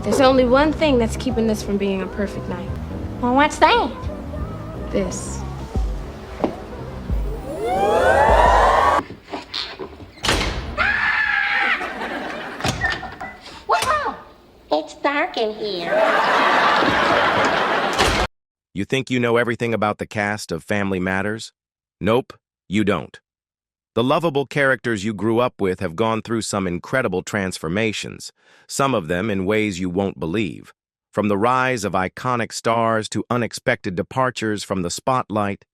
There's only one thing that's keeping this from being a perfect night. Well, what's that? This. Whoa! It's dark in here. You think you know everything about the cast of Family Matters? Nope, you don't. The lovable characters you grew up with have gone through some incredible transformations, some of them in ways you won't believe. From the rise of iconic stars to unexpected departures from the spotlight,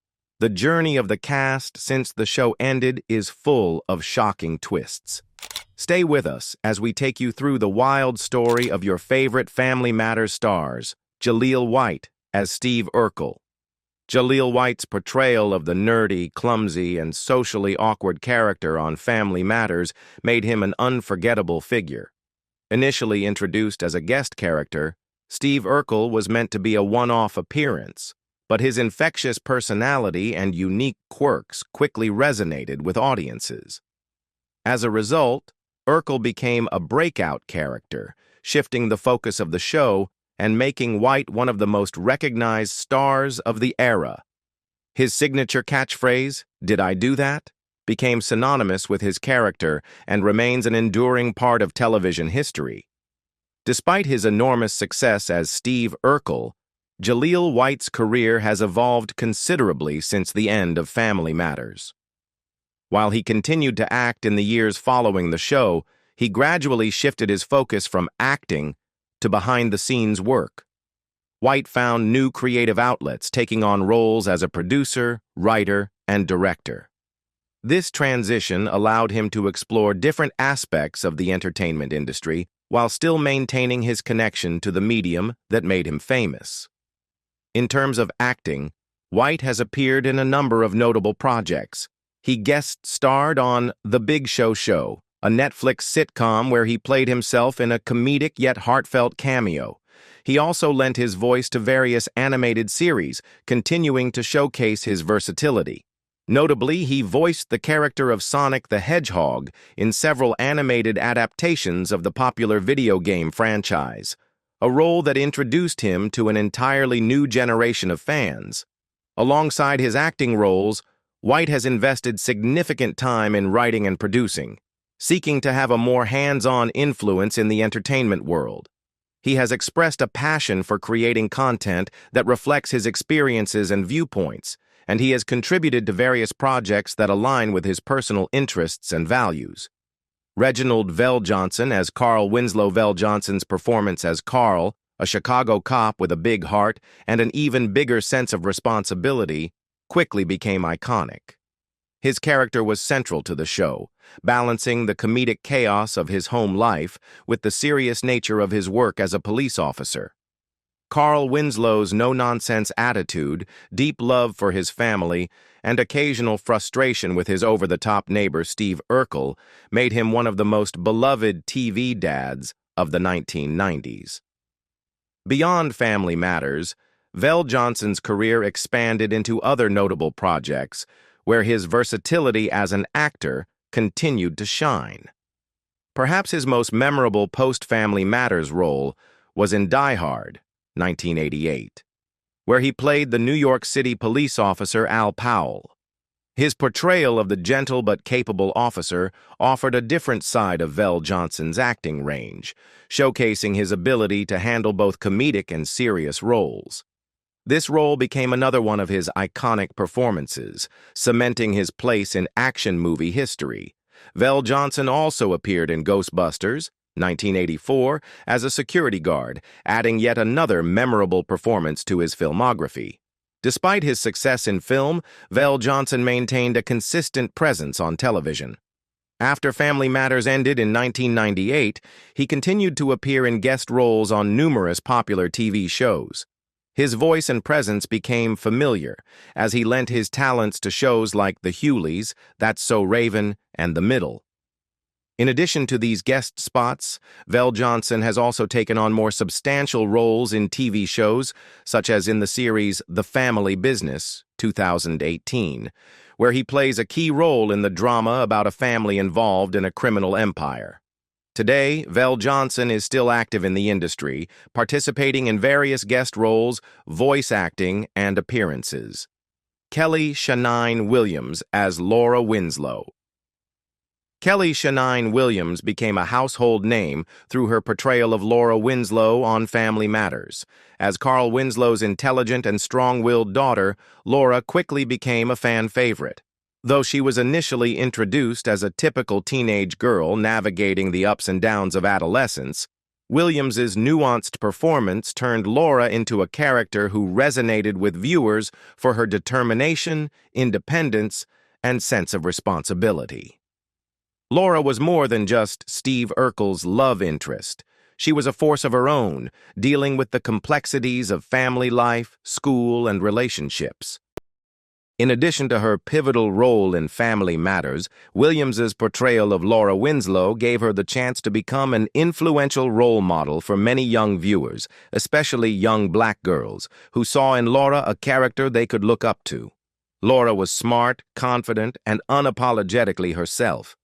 the journey of the cast since the show ended is full of shocking twists. Stay with us as we take you through the wild story of your favorite Family Matters stars, Jaleel White as Steve Urkel. Jaleel White's portrayal of the nerdy, clumsy, and socially awkward character on Family Matters made him an unforgettable figure. Initially introduced as a guest character, Steve Urkel was meant to be a one-off appearance, but his infectious personality and unique quirks quickly resonated with audiences. As a result, Urkel became a breakout character, shifting the focus of the show and making White one of the most recognized stars of the era. His signature catchphrase, "Did I do that?" became synonymous with his character and remains an enduring part of television history. Despite his enormous success as Steve Urkel, Jaleel White's career has evolved considerably since the end of Family Matters. While he continued to act in the years following the show, he gradually shifted his focus from acting to behind-the-scenes work. White found new creative outlets, taking on roles as a producer, writer, and director. This transition allowed him to explore different aspects of the entertainment industry while still maintaining his connection to the medium that made him famous. In terms of acting, White has appeared in a number of notable projects. He guest-starred on The Big Show, a Netflix sitcom where he played himself in a comedic yet heartfelt cameo. He also lent his voice to various animated series, continuing to showcase his versatility. Notably, he voiced the character of Sonic the Hedgehog in several animated adaptations of the popular video game franchise, a role that introduced him to an entirely new generation of fans. Alongside his acting roles, White has invested significant time in writing and producing, seeking to have a more hands-on influence in the entertainment world. He has expressed a passion for creating content that reflects his experiences and viewpoints, and he has contributed to various projects that align with his personal interests and values. Reginald VelJohnson as Carl Winslow VelJohnson's performance as Carl, a Chicago cop with a big heart and an even bigger sense of responsibility, quickly became iconic. His character was central to the show, balancing the comedic chaos of his home life with the serious nature of his work as a police officer. Carl Winslow's no-nonsense attitude, deep love for his family, and occasional frustration with his over-the-top neighbor Steve Urkel made him one of the most beloved TV dads of the 1990s. Beyond Family Matters, VelJohnson's career expanded into other notable projects, where his versatility as an actor continued to shine. Perhaps his most memorable post-Family Matters role was in Die Hard, 1988, where he played the New York City police officer Al Powell. His portrayal of the gentle but capable officer offered a different side of VelJohnson's acting range, showcasing his ability to handle both comedic and serious roles. This role became another one of his iconic performances, cementing his place in action movie history. VelJohnson also appeared in Ghostbusters, 1984, as a security guard, adding yet another memorable performance to his filmography. Despite his success in film, VelJohnson maintained a consistent presence on television. After Family Matters ended in 1998, he continued to appear in guest roles on numerous popular TV shows. His voice and presence became familiar as he lent his talents to shows like The Hughleys, That's So Raven, and The Middle. In addition to these guest spots, VelJohnson has also taken on more substantial roles in TV shows, such as in the series The Family Business, 2018, where he plays a key role in the drama about a family involved in a criminal empire. Today, VelJohnson is still active in the industry, participating in various guest roles, voice acting, and appearances. Shanyne Williams as Laura Winslow. Shanyne Williams became a household name through her portrayal of Laura Winslow on Family Matters. As Carl Winslow's intelligent and strong-willed daughter, Laura quickly became a fan favorite. Though she was initially introduced as a typical teenage girl navigating the ups and downs of adolescence, Williams's nuanced performance turned Laura into a character who resonated with viewers for her determination, independence, and sense of responsibility. Laura was more than just Steve Urkel's love interest. She was a force of her own, dealing with the complexities of family life, school, and relationships. In addition to her pivotal role in Family Matters, Williams's portrayal of Laura Winslow gave her the chance to become an influential role model for many young viewers, especially young black girls, who saw in Laura a character they could look up to. Laura was smart, confident, and unapologetically herself,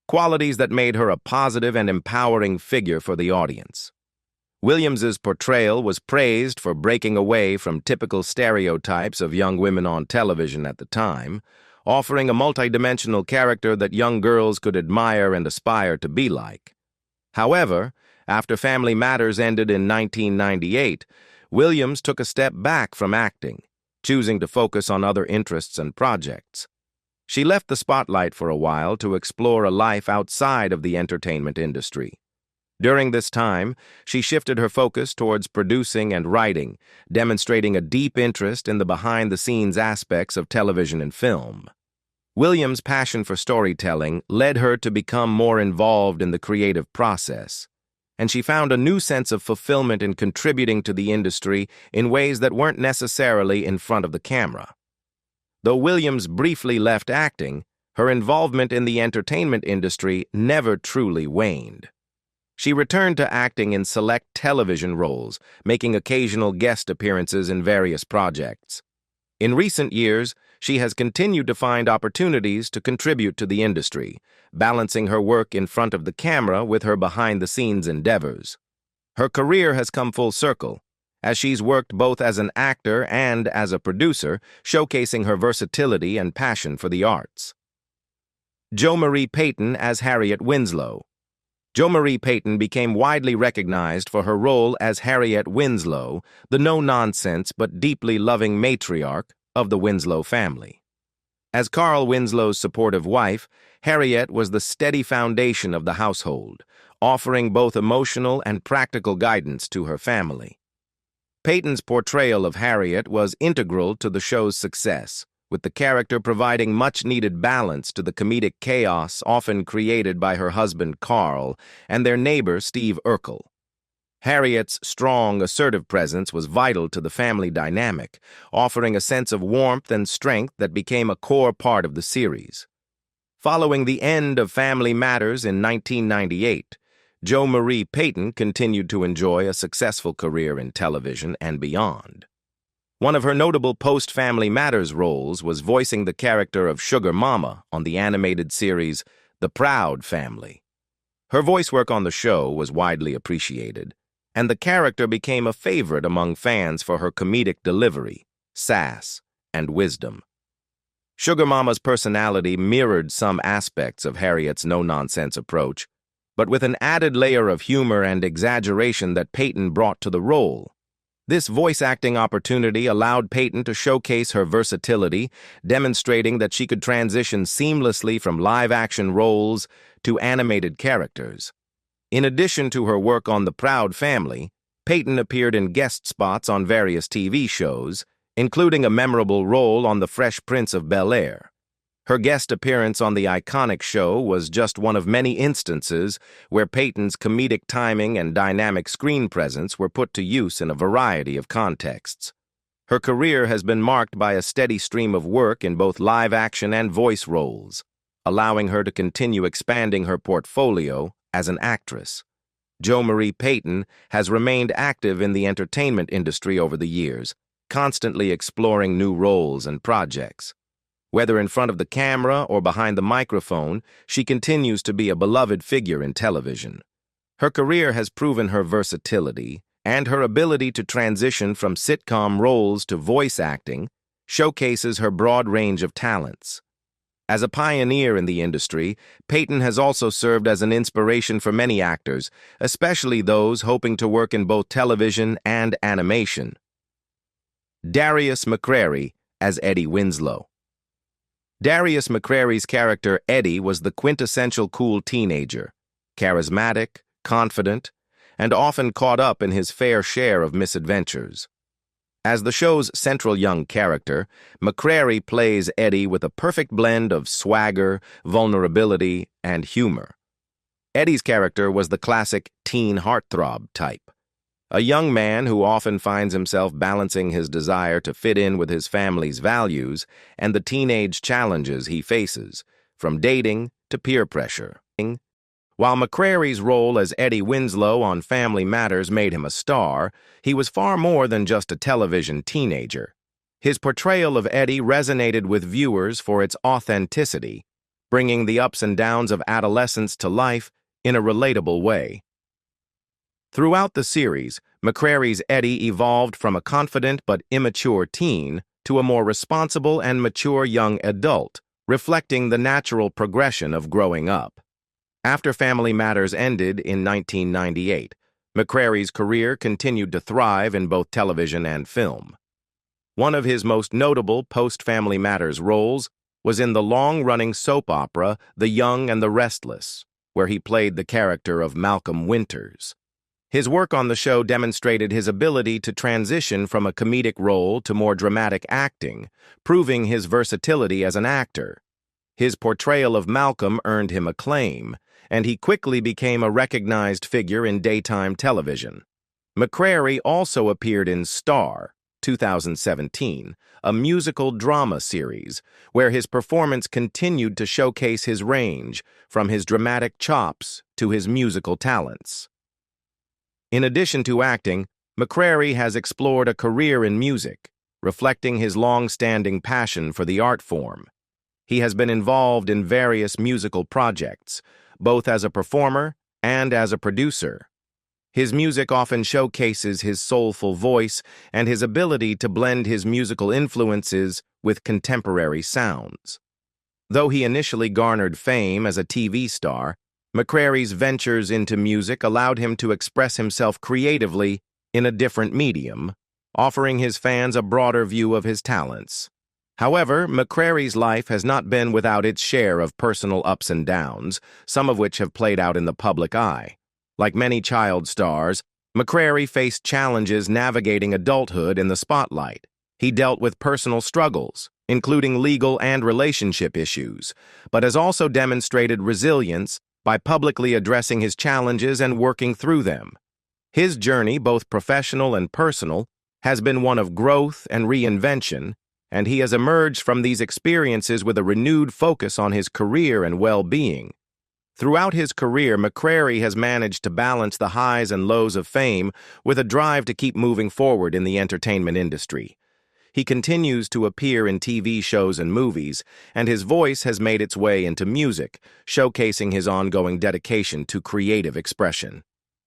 qualities that made her a positive and empowering figure for the audience. Williams's portrayal was praised for breaking away from typical stereotypes of young women on television at the time, offering a multidimensional character that young girls could admire and aspire to be like. However, after Family Matters ended in 1998, Williams took a step back from acting, choosing to focus on other interests and projects. She left the spotlight for a while to explore a life outside of the entertainment industry. During this time, she shifted her focus towards producing and writing, demonstrating a deep interest in the behind-the-scenes aspects of television and film. Williams' passion for storytelling led her to become more involved in the creative process, and she found a new sense of fulfillment in contributing to the industry in ways that weren't necessarily in front of the camera. Though Williams briefly left acting, her involvement in the entertainment industry never truly waned. She returned to acting in select television roles, making occasional guest appearances in various projects. In recent years, she has continued to find opportunities to contribute to the industry, balancing her work in front of the camera with her behind-the-scenes endeavors. Her career has come full circle, as she's worked both as an actor and as a producer, showcasing her versatility and passion for the arts. Marie Payton as Harriet Winslow. Marie Payton became widely recognized for her role as Harriet Winslow, the no-nonsense but deeply loving matriarch of the Winslow family. As Carl Winslow's supportive wife, Harriet was the steady foundation of the household, offering both emotional and practical guidance to her family. Payton's portrayal of Harriet was integral to the show's success, with the character providing much-needed balance to the comedic chaos often created by her husband Carl and their neighbor Steve Urkel. Harriet's strong, assertive presence was vital to the family dynamic, offering a sense of warmth and strength that became a core part of the series. Following the end of Family Matters in 1998, Marie Payton continued to enjoy a successful career in television and beyond. One of her notable post-Family Matters roles was voicing the character of Sugar Mama on the animated series The Proud Family. Her voice work on the show was widely appreciated, and the character became a favorite among fans for her comedic delivery, sass, and wisdom. Sugar Mama's personality mirrored some aspects of Harriet's no-nonsense approach, but with an added layer of humor and exaggeration that Payton brought to the role. This voice acting opportunity allowed Payton to showcase her versatility, demonstrating that she could transition seamlessly from live-action roles to animated characters. In addition to her work on The Proud Family, Payton appeared in guest spots on various TV shows, including a memorable role on The Fresh Prince of Bel-Air. Her guest appearance on the iconic show was just one of many instances where Payton's comedic timing and dynamic screen presence were put to use in a variety of contexts. Her career has been marked by a steady stream of work in both live-action and voice roles, allowing her to continue expanding her portfolio as an actress. Marie Payton has remained active in the entertainment industry over the years, constantly exploring new roles and projects. Whether in front of the camera or behind the microphone, she continues to be a beloved figure in television, Her career has proven her versatility, and her ability to transition from sitcom roles to voice acting showcases her broad range of talents. As a pioneer in the industry, Payton has also served as an inspiration for many actors, especially those hoping to work in both television and animation. Darius McCrary as Eddie Winslow. Darius McCrary's character Eddie was the quintessential cool teenager, charismatic, confident, and often caught up in his fair share of misadventures. As the show's central young character, McCrary plays Eddie with a perfect blend of swagger, vulnerability, and humor. Eddie's character was the classic teen heartthrob type, a young man who often finds himself balancing his desire to fit in with his family's values and the teenage challenges he faces, from dating to peer pressure. While McCrary's role as Eddie Winslow on Family Matters made him a star, he was far more than just a television teenager. His portrayal of Eddie resonated with viewers for its authenticity, bringing the ups and downs of adolescence to life in a relatable way. Throughout the series, McCrary's Eddie evolved from a confident but immature teen to a more responsible and mature young adult, reflecting the natural progression of growing up. After Family Matters ended in 1998, McCrary's career continued to thrive in both television and film. One of his most notable post-Family Matters roles was in the long-running soap opera The Young and the Restless, where he played the character of Malcolm Winters. His work on the show demonstrated his ability to transition from a comedic role to more dramatic acting, proving his versatility as an actor. His portrayal of Malcolm earned him acclaim, and he quickly became a recognized figure in daytime television. McCrary also appeared in Star, 2017, a musical drama series, where his performance continued to showcase his range, from his dramatic chops to his musical talents. In addition to acting, McCrary has explored a career in music, reflecting his long-standing passion for the art form. He has been involved in various musical projects, both as a performer and as a producer. His music often showcases his soulful voice and his ability to blend his musical influences with contemporary sounds. Though he initially garnered fame as a TV star, McCrary's ventures into music allowed him to express himself creatively in a different medium, offering his fans a broader view of his talents. However, McCrary's life has not been without its share of personal ups and downs, some of which have played out in the public eye. Like many child stars, McCrary faced challenges navigating adulthood in the spotlight. He dealt with personal struggles, including legal and relationship issues, but has also demonstrated resilience by publicly addressing his challenges and working through them. His journey, both professional and personal, has been one of growth and reinvention, and he has emerged from these experiences with a renewed focus on his career and well-being. Throughout his career, McCrary has managed to balance the highs and lows of fame with a drive to keep moving forward in the entertainment industry. He continues to appear in TV shows and movies, and his voice has made its way into music, showcasing his ongoing dedication to creative expression.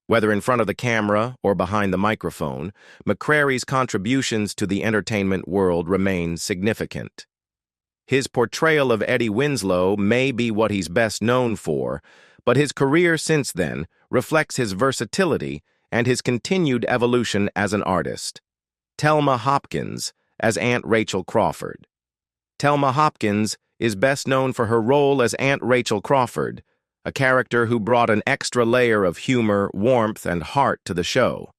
Whether in front of the camera or behind the microphone, McCrary's contributions to the entertainment world remain significant. His portrayal of Eddie Winslow may be what he's best known for, but his career since then reflects his versatility and his continued evolution as an artist. Telma Hopkins as Aunt Rachel Crawford. Telma Hopkins is best known for her role as Aunt Rachel Crawford, a character who brought an extra layer of humor, warmth, and heart to the show.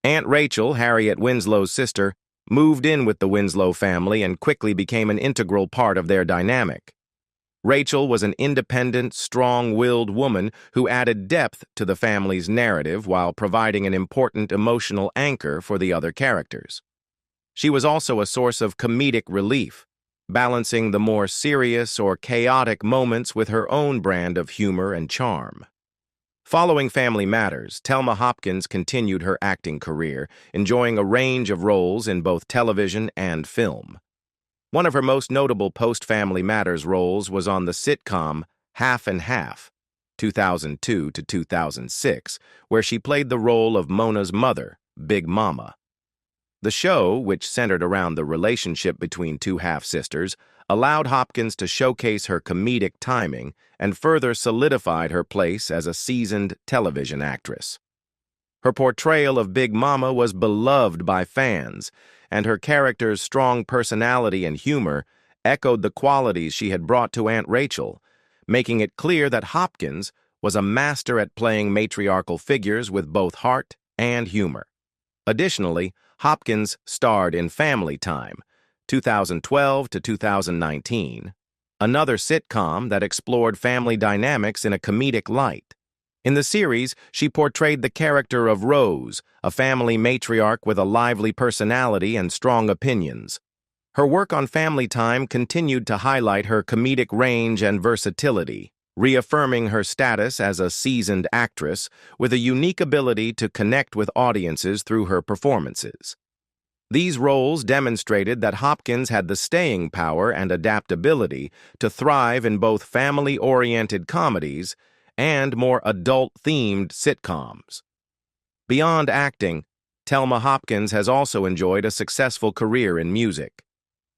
Aunt Rachel, Harriet Winslow's sister, moved in with the Winslow family and quickly became an integral part of their dynamic. Rachel was an independent, strong-willed woman who added depth to the family's narrative while providing an important emotional anchor for the other characters. She was also a source of comedic relief, balancing the more serious or chaotic moments with her own brand of humor and charm. Following Family Matters, Telma Hopkins continued her acting career, enjoying a range of roles in both television and film. One of her most notable post-Family Matters roles was on the sitcom Half and Half, 2002 to 2006, where she played the role of Mona's mother, Big Mama. The show, which centered around the relationship between two half-sisters, allowed Hopkins to showcase her comedic timing and further solidified her place as a seasoned television actress. Her portrayal of Big Mama was beloved by fans, and her character's strong personality and humor echoed the qualities she had brought to Aunt Rachel, making it clear that Hopkins was a master at playing matriarchal figures with both heart and humor. Additionally, Hopkins starred in Family Time, 2012 to 2019, another sitcom that explored family dynamics in a comedic light. In the series, she portrayed the character of Rose, a family matriarch with a lively personality and strong opinions. Her work on Family Time continued to highlight her comedic range and versatility, reaffirming her status as a seasoned actress with a unique ability to connect with audiences through her performances. These roles demonstrated that Hopkins had the staying power and adaptability to thrive in both family-oriented comedies and more adult-themed sitcoms. Beyond acting, Telma Hopkins has also enjoyed a successful career in music.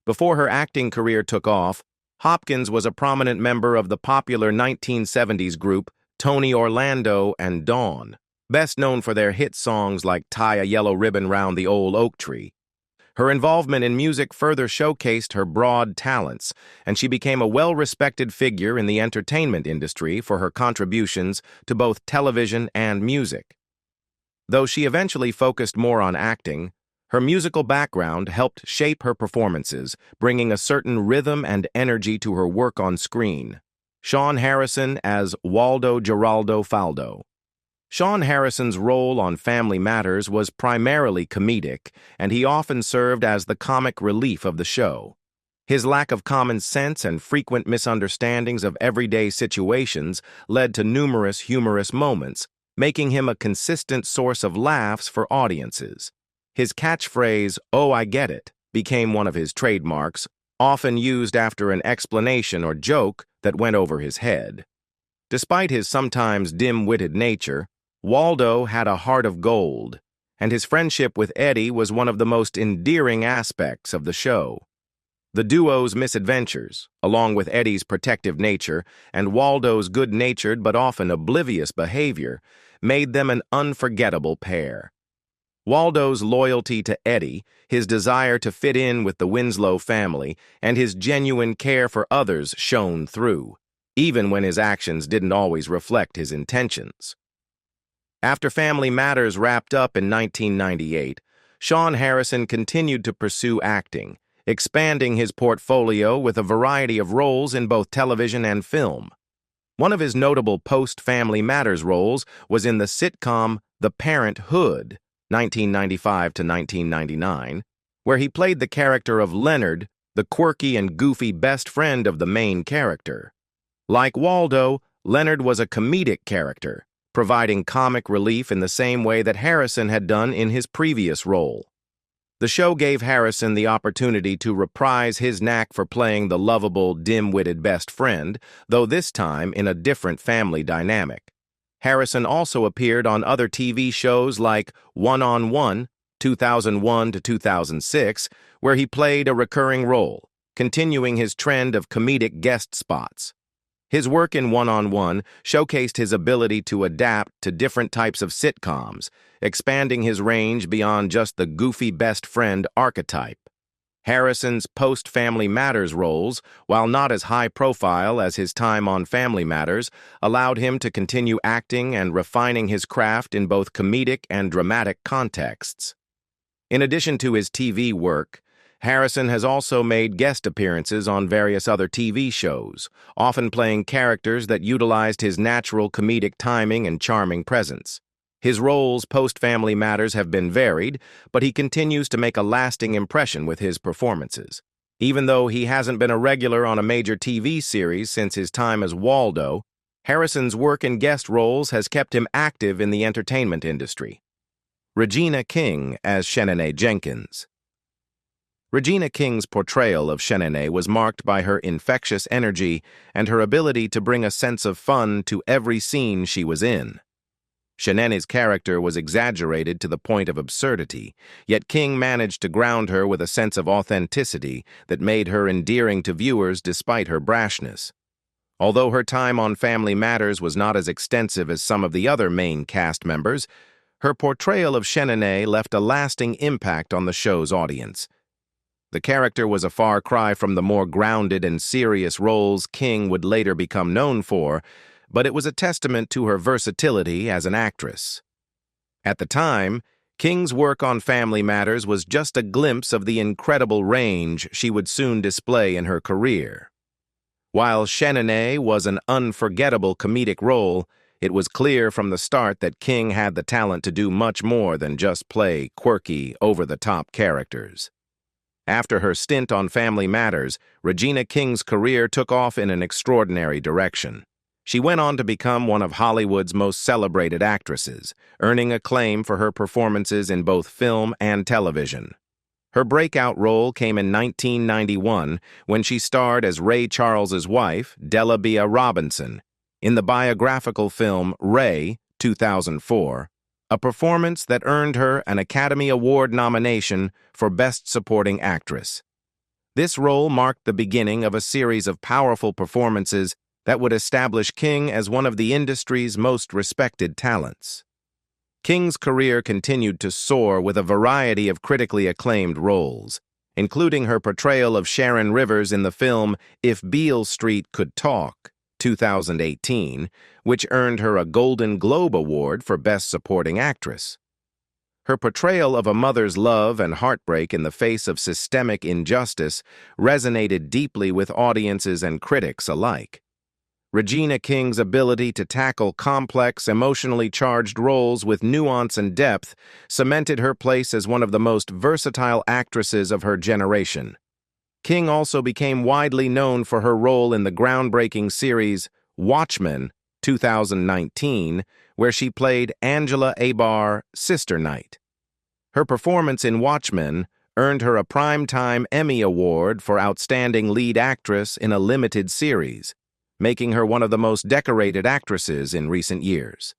Before her acting career took off, Hopkins was a prominent member of the popular 1970s group Tony Orlando and Dawn, best known for their hit songs like Tie a Yellow Ribbon Round the Old Oak Tree. Her involvement in music further showcased her broad talents, and she became a well-respected figure in the entertainment industry for her contributions to both television and music. Though she eventually focused more on acting, her musical background helped shape her performances, bringing a certain rhythm and energy to her work on screen. Shawn Harrison as Waldo Geraldo Faldo. Shawn Harrison's role on Family Matters was primarily comedic, and he often served as the comic relief of the show. His lack of common sense and frequent misunderstandings of everyday situations led to numerous humorous moments, making him a consistent source of laughs for audiences. His catchphrase, "Oh, I get it," became one of his trademarks, often used after an explanation or joke that went over his head. Despite his sometimes dim-witted nature, Waldo had a heart of gold, and his friendship with Eddie was one of the most endearing aspects of the show. The duo's misadventures, along with Eddie's protective nature and Waldo's good-natured but often oblivious behavior, made them an unforgettable pair. Waldo's loyalty to Eddie, his desire to fit in with the Winslow family, and his genuine care for others shone through, even when his actions didn't always reflect his intentions. After Family Matters wrapped up in 1998, Shawn Harrison continued to pursue acting, expanding his portfolio with a variety of roles in both television and film. One of his notable post-Family Matters roles was in the sitcom The Parent 'Hood, 1995 to 1999, where he played the character of Leonard, the quirky and goofy best friend of the main character. Like Waldo, Leonard was a comedic character, providing comic relief in the same way that Harrison had done in his previous role. The show gave Harrison the opportunity to reprise his knack for playing the lovable, dim-witted best friend, though this time in a different family dynamic. Harrison also appeared on other TV shows like One-on-One, 2001 to 2006, where he played a recurring role, continuing his trend of comedic guest spots. His work in One-on-One showcased his ability to adapt to different types of sitcoms, expanding his range beyond just the goofy best friend archetype. Harrison's post-Family Matters roles, while not as high-profile as his time on Family Matters, allowed him to continue acting and refining his craft in both comedic and dramatic contexts. In addition to his TV work, Harrison has also made guest appearances on various other TV shows, often playing characters that utilized his natural comedic timing and charming presence. His roles post-Family Matters have been varied, but he continues to make a lasting impression with his performances. Even though he hasn't been a regular on a major TV series since his time as Waldo, Harrison's work in guest roles has kept him active in the entertainment industry. Regina King as Shanyne Jenkins. Regina King's portrayal of Shanyne was marked by her infectious energy and her ability to bring a sense of fun to every scene she was in. Shanyne's character was exaggerated to the point of absurdity, yet King managed to ground her with a sense of authenticity that made her endearing to viewers despite her brashness. Although her time on Family Matters was not as extensive as some of the other main cast members, her portrayal of Shanyne left a lasting impact on the show's audience. The character was a far cry from the more grounded and serious roles King would later become known for, but it was a testament to her versatility as an actress. At the time, King's work on Family Matters was just a glimpse of the incredible range she would soon display in her career. While Shanyne was an unforgettable comedic role, it was clear from the start that King had the talent to do much more than just play quirky, over-the-top characters. After her stint on Family Matters, Regina King's career took off in an extraordinary direction. She went on to become one of Hollywood's most celebrated actresses, earning acclaim for her performances in both film and television. Her breakout role came in 1991 when she starred as Ray Charles's wife, Delabia Robinson, in the biographical film Ray, 2004, a performance that earned her an Academy Award nomination for Best Supporting Actress. This role marked the beginning of a series of powerful performances that would establish King as one of the industry's most respected talents. King's career continued to soar with a variety of critically acclaimed roles, including her portrayal of Sharon Rivers in the film If Beale Street Could Talk, 2018, which earned her a Golden Globe Award for Best Supporting Actress. Her portrayal of a mother's love and heartbreak in the face of systemic injustice resonated deeply with audiences and critics alike. Regina King's ability to tackle complex, emotionally charged roles with nuance and depth cemented her place as one of the most versatile actresses of her generation. King also became widely known for her role in the groundbreaking series Watchmen, 2019, where she played Angela Abar, Sister Knight. Her performance in Watchmen earned her a Primetime Emmy Award for Outstanding Lead Actress in a Limited Series, making her one of the most decorated actresses in recent years.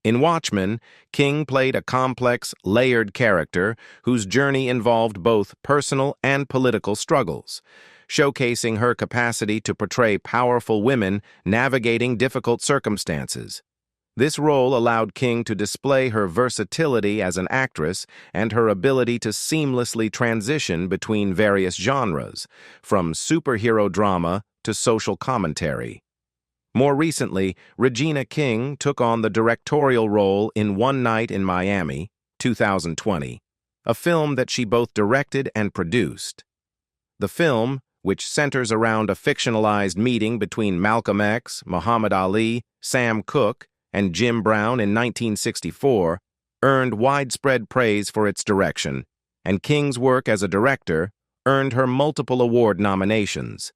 In Watchmen, King played a complex, layered character whose journey involved both personal and political struggles, showcasing her capacity to portray powerful women navigating difficult circumstances. This role allowed King to display her versatility as an actress and her ability to seamlessly transition between various genres, from superhero drama to social commentary. More recently, Regina King took on the directorial role in One Night in Miami, 2020, a film that she both directed and produced. The film, which centers around a fictionalized meeting between Malcolm X, Muhammad Ali, Sam Cooke, and Jim Brown in 1964, earned widespread praise for its direction, and King's work as a director earned her multiple award nominations.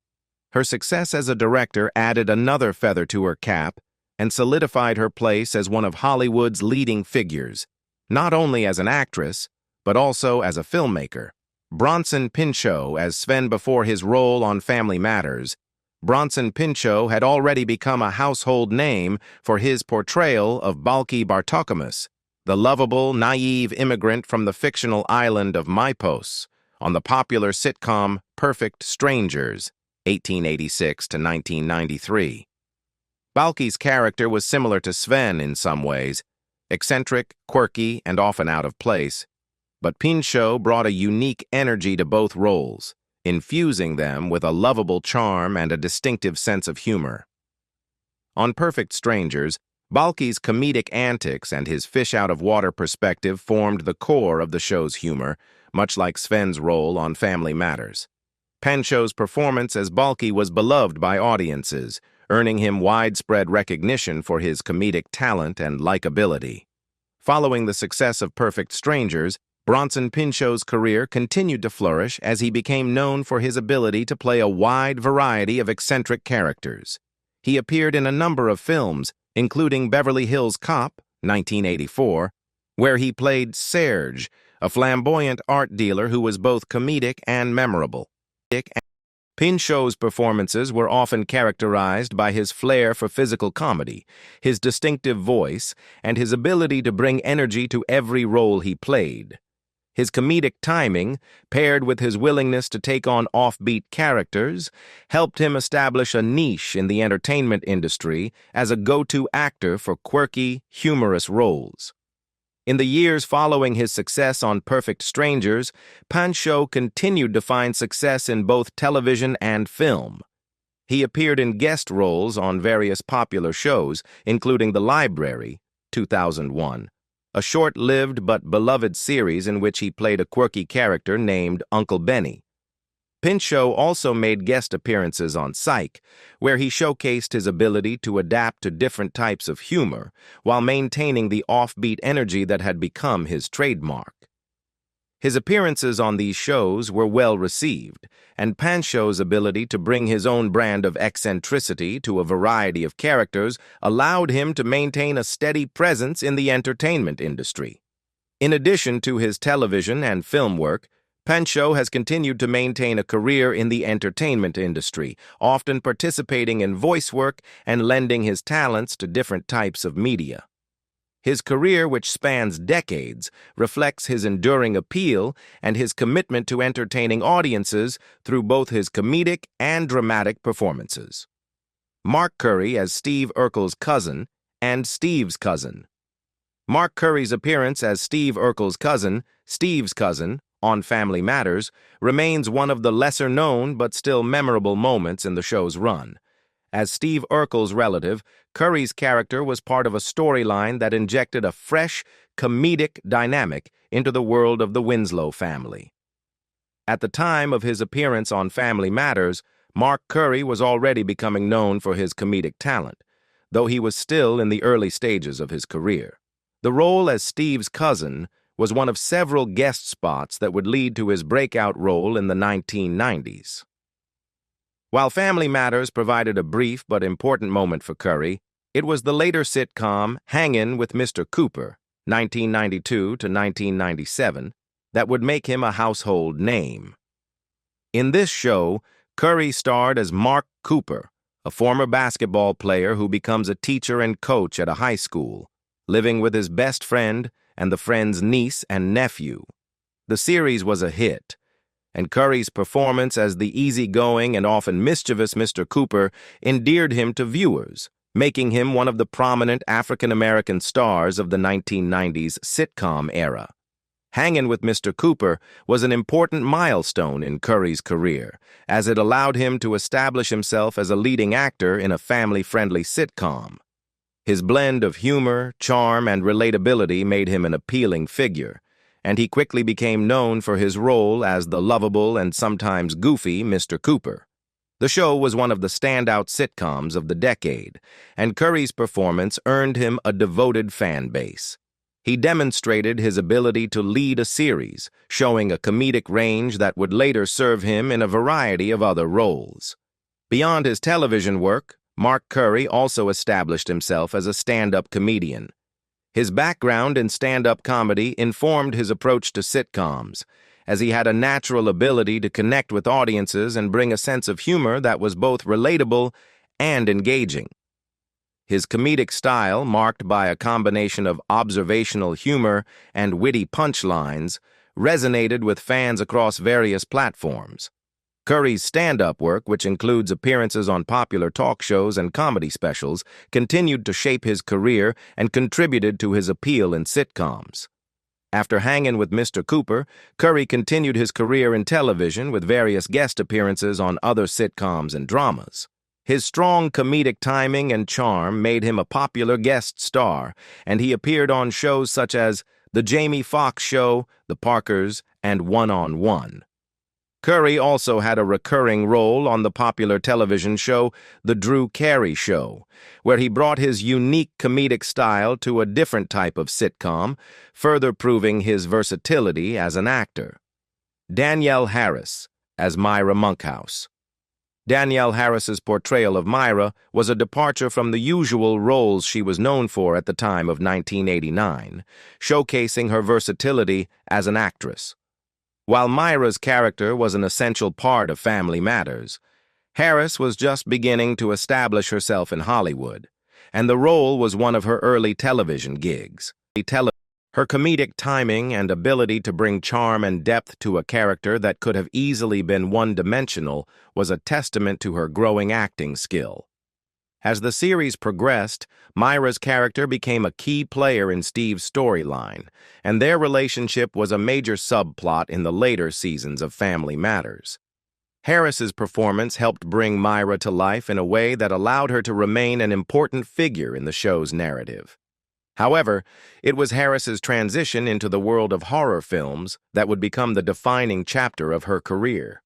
Her success as a director added another feather to her cap and solidified her place as one of Hollywood's leading figures, not only as an actress, but also as a filmmaker. Bronson Pinchot as Sven before his role on Family Matters, Bronson Pinchot had already become a household name for his portrayal of Balki Bartokomous, the lovable, naive immigrant from the fictional island of Mypos, on the popular sitcom Perfect Strangers, 1886 to 1993. Balki's character was similar to Sven in some ways, eccentric, quirky, and often out of place, but Pinchot brought a unique energy to both roles, infusing them with a lovable charm and a distinctive sense of humor. On Perfect Strangers, Balki's comedic antics and his fish-out-of-water perspective formed the core of the show's humor, much like Sven's role on Family Matters. Pinchot's performance as Balki was beloved by audiences, earning him widespread recognition for his comedic talent and likability. Following the success of Perfect Strangers, Bronson Pinchot's career continued to flourish as he became known for his ability to play a wide variety of eccentric characters. He appeared in a number of films, including Beverly Hills Cop, 1984, where he played Serge, a flamboyant art dealer who was both comedic and memorable. Pinchot's performances were often characterized by his flair for physical comedy, his distinctive voice, and his ability to bring energy to every role he played. His comedic timing, paired with his willingness to take on offbeat characters, helped him establish a niche in the entertainment industry as a go-to actor for quirky, humorous roles. In the years following his success on Perfect Strangers, Pinchot continued to find success in both television and film. He appeared in guest roles on various popular shows, including The Library, 2001, a short-lived but beloved series in which he played a quirky character named Uncle Benny. Pinchot also made guest appearances on Psych, where he showcased his ability to adapt to different types of humor while maintaining the offbeat energy that had become his trademark. His appearances on these shows were well received, and Pinchot's ability to bring his own brand of eccentricity to a variety of characters allowed him to maintain a steady presence in the entertainment industry. In addition to his television and film work, Pinchot has continued to maintain a career in the entertainment industry, often participating in voice work and lending his talents to different types of media. His career, which spans decades, reflects his enduring appeal and his commitment to entertaining audiences through both his comedic and dramatic performances. Mark Curry as Steve Urkel's cousin and Steve's cousin. Mark Curry's appearance as Steve Urkel's cousin, Steve's cousin, on Family Matters, remains one of the lesser-known but still memorable moments in the show's run. As Steve Urkel's relative, Curry's character was part of a storyline that injected a fresh, comedic dynamic into the world of the Winslow family. At the time of his appearance on Family Matters, Mark Curry was already becoming known for his comedic talent, though he was still in the early stages of his career. The role as Steve's cousin was one of several guest spots that would lead to his breakout role in the 1990s. While Family Matters provided a brief but important moment for Curry, it was the later sitcom Hangin' with Mr. Cooper, 1992 to 1997, that would make him a household name. In this show, Curry starred as Mark Cooper, a former basketball player who becomes a teacher and coach at a high school, living with his best friend and the friend's niece and nephew. The series was a hit, and Curry's performance as the easygoing and often mischievous Mr. Cooper endeared him to viewers, making him one of the prominent African-American stars of the 1990s sitcom era. Hangin' with Mr. Cooper was an important milestone in Curry's career, as it allowed him to establish himself as a leading actor in a family-friendly sitcom. His blend of humor, charm, and relatability made him an appealing figure, and he quickly became known for his role as the lovable and sometimes goofy Mr. Cooper. The show was one of the standout sitcoms of the decade, and Curry's performance earned him a devoted fan base. He demonstrated his ability to lead a series, showing a comedic range that would later serve him in a variety of other roles. Beyond his television work, Mark Curry also established himself as a stand-up comedian. His background in stand-up comedy informed his approach to sitcoms, as he had a natural ability to connect with audiences and bring a sense of humor that was both relatable and engaging. His comedic style, marked by a combination of observational humor and witty punchlines, resonated with fans across various platforms. Curry's stand-up work, which includes appearances on popular talk shows and comedy specials, continued to shape his career and contributed to his appeal in sitcoms. After Hangin' with Mr. Cooper, Curry continued his career in television with various guest appearances on other sitcoms and dramas. His strong comedic timing and charm made him a popular guest star, and he appeared on shows such as The Jamie Foxx Show, The Parkers, and One-on-One. Curry also had a recurring role on the popular television show The Drew Carey Show, where he brought his unique comedic style to a different type of sitcom, further proving his versatility as an actor. Danielle Harris as Myra Monkhouse. Danielle Harris's portrayal of Myra was a departure from the usual roles she was known for at the time of 1989, showcasing her versatility as an actress. While Myra's character was an essential part of Family Matters, Harris was just beginning to establish herself in Hollywood, and the role was one of her early television gigs. Her comedic timing and ability to bring charm and depth to a character that could have easily been one-dimensional was a testament to her growing acting skill. As the series progressed, Myra's character became a key player in Steve's storyline, and their relationship was a major subplot in the later seasons of Family Matters. Harris's performance helped bring Myra to life in a way that allowed her to remain an important figure in the show's narrative. However, it was Harris's transition into the world of horror films that would become the defining chapter of her career.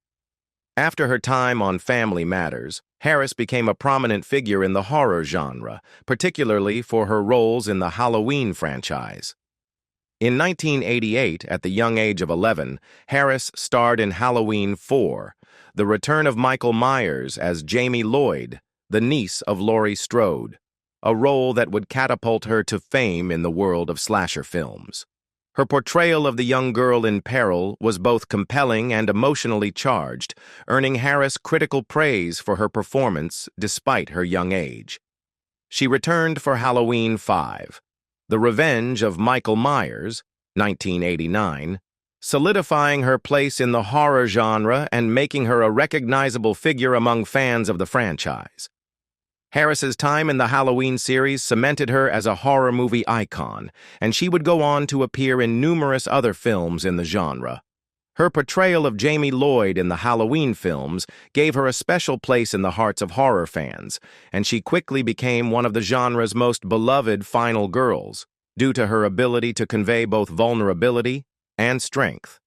After her time on Family Matters, Harris became a prominent figure in the horror genre, particularly for her roles in the Halloween franchise. In 1988, at the young age of 11, Harris starred in Halloween 4, The Return of Michael Myers as Jamie Lloyd, the niece of Laurie Strode, a role that would catapult her to fame in the world of slasher films. Her portrayal of the young girl in peril was both compelling and emotionally charged, earning Harris critical praise for her performance despite her young age. She returned for Halloween 5, The Revenge of Michael Myers, 1989, solidifying her place in the horror genre and making her a recognizable figure among fans of the franchise. Harris's time in the Halloween series cemented her as a horror movie icon, and she would go on to appear in numerous other films in the genre. Her portrayal of Jamie Lloyd in the Halloween films gave her a special place in the hearts of horror fans, and she quickly became one of the genre's most beloved final girls, due to her ability to convey both vulnerability and strength.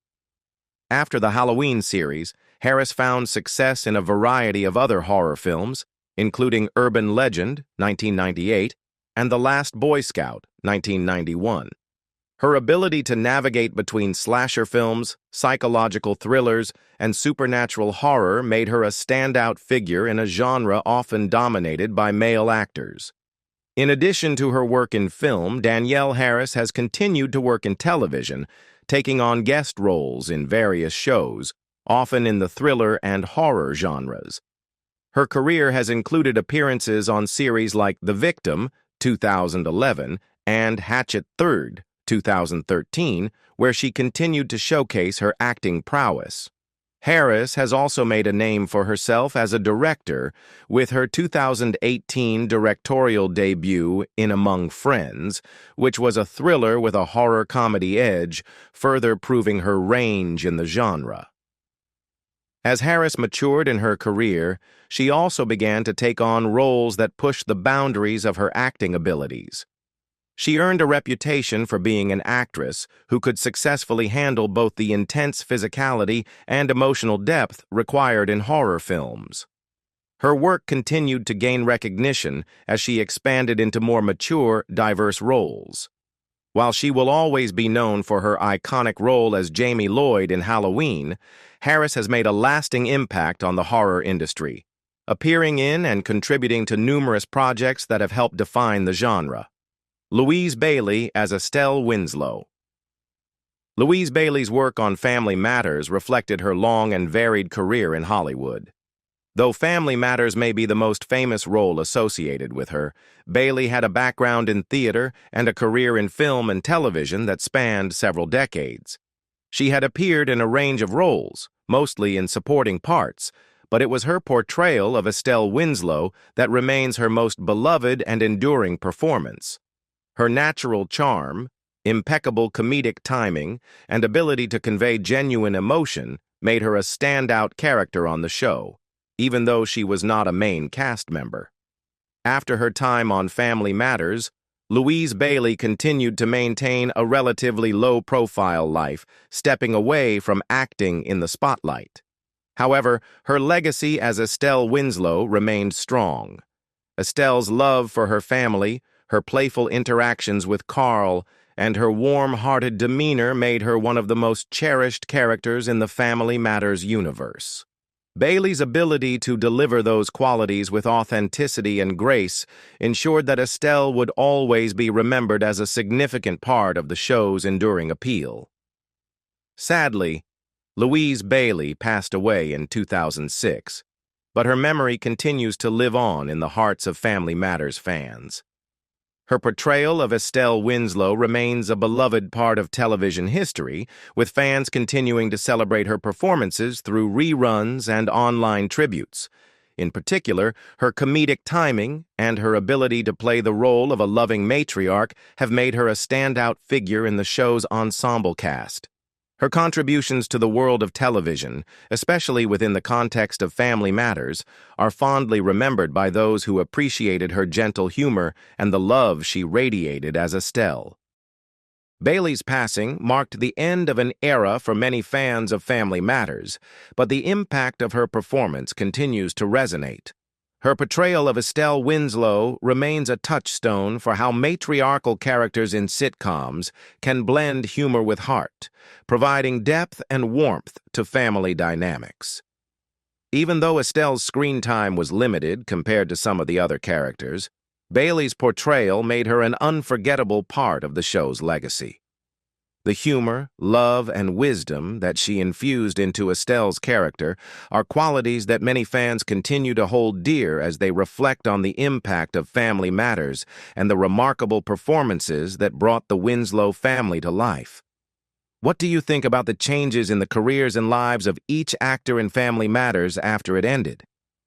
After the Halloween series, Harris found success in a variety of other horror films, including Urban Legend, 1998, and The Last Boy Scout, 1991. Her ability to navigate between slasher films, psychological thrillers, and supernatural horror made her a standout figure in a genre often dominated by male actors. In addition to her work in film, Danielle Harris has continued to work in television, taking on guest roles in various shows, often in the thriller and horror genres. Her career has included appearances on series like The Victim, 2011, and Hatchet 3rd, 2013, where she continued to showcase her acting prowess. Harris has also made a name for herself as a director, with her 2018 directorial debut in Among Friends, which was a thriller with a horror comedy edge, further proving her range in the genre. As Harris matured in her career, she also began to take on roles that pushed the boundaries of her acting abilities. She earned a reputation for being an actress who could successfully handle both the intense physicality and emotional depth required in horror films. Her work continued to gain recognition as she expanded into more mature, diverse roles. While she will always be known for her iconic role as Jamie Lloyd in Halloween, Harris has made a lasting impact on the horror industry, appearing in and contributing to numerous projects that have helped define the genre. Louise Bailey as Estelle Winslow. Louise Bailey's work on Family Matters reflected her long and varied career in Hollywood. Though Family Matters may be the most famous role associated with her, Bailey had a background in theater and a career in film and television that spanned several decades. She had appeared in a range of roles, mostly in supporting parts, but it was her portrayal of Estelle Winslow that remains her most beloved and enduring performance. Her natural charm, impeccable comedic timing, and ability to convey genuine emotion made her a standout character on the show, even though she was not a main cast member. After her time on Family Matters, Louise Bailey continued to maintain a relatively low-profile life, stepping away from acting in the spotlight. However, her legacy as Estelle Winslow remained strong. Estelle's love for her family, her playful interactions with Carl, and her warm-hearted demeanor made her one of the most cherished characters in the Family Matters universe. Bailey's ability to deliver those qualities with authenticity and grace ensured that Estelle would always be remembered as a significant part of the show's enduring appeal. Sadly, Louise Bailey passed away in 2006, but her memory continues to live on in the hearts of Family Matters fans. Her portrayal of Estelle Winslow remains a beloved part of television history, with fans continuing to celebrate her performances through reruns and online tributes. In particular, her comedic timing and her ability to play the role of a loving matriarch have made her a standout figure in the show's ensemble cast. Her contributions to the world of television, especially within the context of Family Matters, are fondly remembered by those who appreciated her gentle humor and the love she radiated as Estelle. Bailey's passing marked the end of an era for many fans of Family Matters, but the impact of her performance continues to resonate. Her portrayal of Estelle Winslow remains a touchstone for how matriarchal characters in sitcoms can blend humor with heart, providing depth and warmth to family dynamics. Even though Estelle's screen time was limited compared to some of the other characters, Bailey's portrayal made her an unforgettable part of the show's legacy. The humor, love, and wisdom that she infused into Estelle's character are qualities that many fans continue to hold dear as they reflect on the impact of Family Matters and the remarkable performances that brought the Winslow family to life. What do you think about the changes in the careers and lives of each actor in Family Matters after it ended?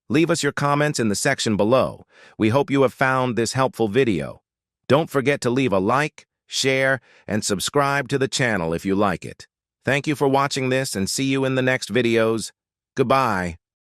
Leave us your comments in the section below. We hope you have found this helpful video. Don't forget to leave a like, share, and subscribe to the channel if you like it. Thank you for watching this and see you in the next videos. Goodbye.